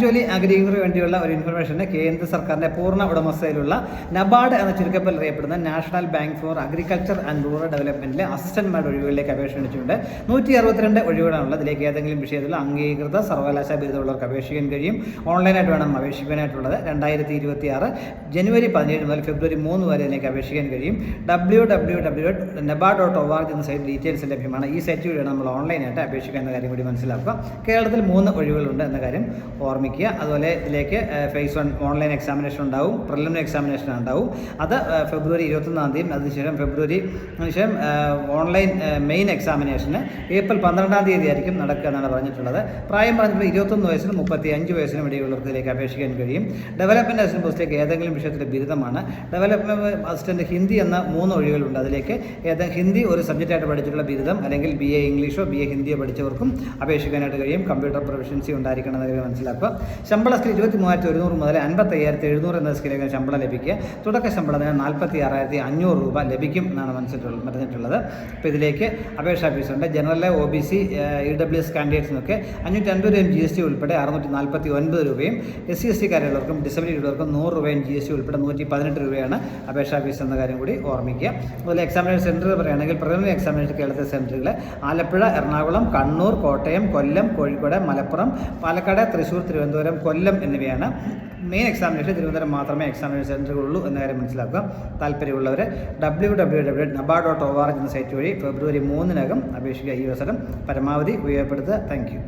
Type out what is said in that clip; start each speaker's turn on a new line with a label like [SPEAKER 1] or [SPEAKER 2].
[SPEAKER 1] ജോലി ആഗ്രഹിക്കുന്നതിന് വേണ്ടിയുള്ള ഒരു ഇൻഫർമേഷന് കേന്ദ്ര സർക്കാരിൻ്റെ പൂർണ്ണ ഉടമസ്ഥയിലുള്ള നബാർഡ് എന്ന ചുരുക്കപ്പേരിൽ അറിയപ്പെടുന്ന national bank for agriculture and rural ഡെവലപ്മെൻറ്റിലെ അസിസ്റ്റന്റ്മാരുടെ ഒഴിവുകളിലേക്ക് അപേക്ഷ ക്ഷണിച്ചിട്ടുണ്ട്. 162 ഒഴിവുകളാണുള്ളത്. ഇതിലേക്ക് ഏതെങ്കിലും വിഷയത്തിൽ അംഗീകൃത സർവകലാശാല ബിരുദമുള്ളവർക്ക് അപേക്ഷിക്കാൻ കഴിയും. ഓൺലൈനായിട്ട് വേണം അപേക്ഷിക്കാനായിട്ടുള്ളത്. 2026 ജനുവരി 17 മുതൽ ഫെബ്രുവരി 3 വരെ ഇതിലേക്ക് അപേക്ഷിക്കാൻ കഴിയും. www.nabard.org എന്ന സൈറ്റ് ഡീറ്റെയിൽസ് ലഭ്യമാണ്. ഈ സൈറ്റ് വഴിയാണ് നമ്മൾ ഓൺലൈനായിട്ട് അപേക്ഷിക്കുക എന്ന കാര്യം കൂടി മനസ്സിലാക്കുക. കേരളത്തിൽ 3 ഒഴിവുകളുണ്ട് എന്ന കാര്യം ഓർമ്മിക്കുക. അതുപോലെ ഇതിലേക്ക് phase 1 ഓൺലൈൻ എക്സാമിനേഷൻ ഉണ്ടാവും, പ്രിലിമിനറി എക്സാമിനേഷൻ ഉണ്ടാവും. അത് ഫെബ്രുവരി 21 തീയതിയും അതിനുശേഷം ഓൺലൈൻ മെയിൻ എക്സാമിനേഷന് ഏപ്രിൽ 12 തീയതി ആയിരിക്കും നടക്കുക എന്നാണ് പറഞ്ഞിട്ടുള്ളത്. പ്രായം പറഞ്ഞിട്ടുള്ളത് 21 വയസ്സിനും 35 വയസ്സിനും ഇടയിലുള്ളവർക്ക് ഇതിലേക്ക് അപേക്ഷിക്കാൻ കഴിയും. ഡെവലപ്മെൻറ്റ് അസിസ്റ്റന്റ് പോസ്റ്റിലേക്ക് ഏതെങ്കിലും വിഷയത്തിലെ ബിരുദമാണ്. ഡെവലപ്മെൻറ്റ് അസിസ്റ്റന്റ് ഹിന്ദി എന്ന 3 ഒഴിവുകളുണ്ട്. അതിലേക്ക് ഹിന്ദി ഒരു സബ്ജക്റ്റായിട്ട് പഠിച്ചിട്ടുള്ള ബിരുദം അല്ലെങ്കിൽ BA ഇംഗ്ലീഷോ BA ഹിന്ദിയോ പഠിച്ചവർക്കും അപേക്ഷിക്കാനായിട്ട് കഴിയും. കമ്പ്യൂട്ടർ പ്രൊഫഷൻസി ഉണ്ടായിരിക്കണം എന്നൊക്കെ മനസ്സിലാക്കുക. ശമ്പള സ്കെയിൽ 23,100 മുതൽ 55,700 എന്ന സ്കെയിലേക്ക് ശമ്പളം ലഭിക്കുക. തുടക്ക ശമ്പളം 46,500 രൂപ ലഭിക്കും എന്നാണ് പറഞ്ഞിട്ടുള്ളത്. അപ്പോൾ ഇതിലേക്ക് അപേക്ഷാ ഫീസുണ്ട്. ജനറൽ OBC EWS കാൻഡിഡേറ്റ്സിനൊക്കെ 550 രൂപയും GST ഉൾപ്പെടെ 649 രൂപയും, SC/ST കാരുള്ളവർക്കും ഡിസബിലിറ്റി ഉള്ളവർക്കും 100 രൂപയും GST ഉൾപ്പെടെ 118 രൂപയാണ് അപേക്ഷാ ഫീസ് എന്ന കാര്യം കൂടി ഓർമ്മിക്കുക. അതുപോലെ എക്സാമിനേഷൻ സെൻറ്റർ പറയുകയാണെങ്കിൽ പ്രിലിമിനറി എക്സാമിനേഷൻ കേരളത്തിലെ സെൻറ്ററുകൾ ആലപ്പുഴ, എറണാകുളം, കണ്ണൂർ, കോട്ടയം, കൊല്ലം, കോഴിക്കോട്, മലപ്പുറം, പാലക്കാട്, തൃശ്ശൂർ, തിരുവനന്തപുരം, കൊല്ലം എന്നിവയാണ്. മെയിൻ എക്സാമിനേഷൻ തിരുവനന്തപുരം മാത്രമേ എക്സാമിനേഷൻ സെൻറ്ററുകളുള്ളൂ എന്ന കാര്യം മനസ്സിലാക്കുക. താല്പര്യമുള്ളവർ www.nabard.org എന്ന സൈറ്റ് വഴി ഫെബ്രുവരി 3 അപേക്ഷിക്കുക. ഈ അവസരം പരമാവധി ഉപയോഗപ്പെടുത്തുക. Thank U.